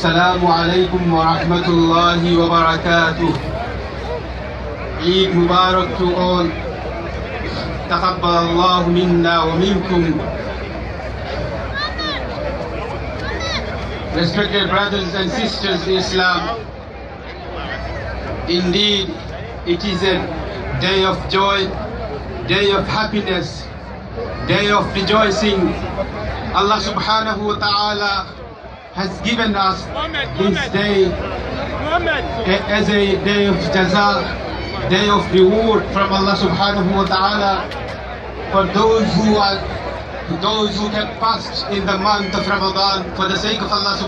السلام عليكم ورحمة الله وبركاته. Eid Mubarak to all. تقبل الله منا ومنكم. Respected brothers and sisters in Islam, indeed it is a day of joy, day of happiness, day of rejoicing. Allah subhanahu wa ta'ala has given us this day as a day of jaza, day of reward from Allah subhanahu wa ta'ala for those who kept fast in the month of Ramadan for the sake of Allah subhanahu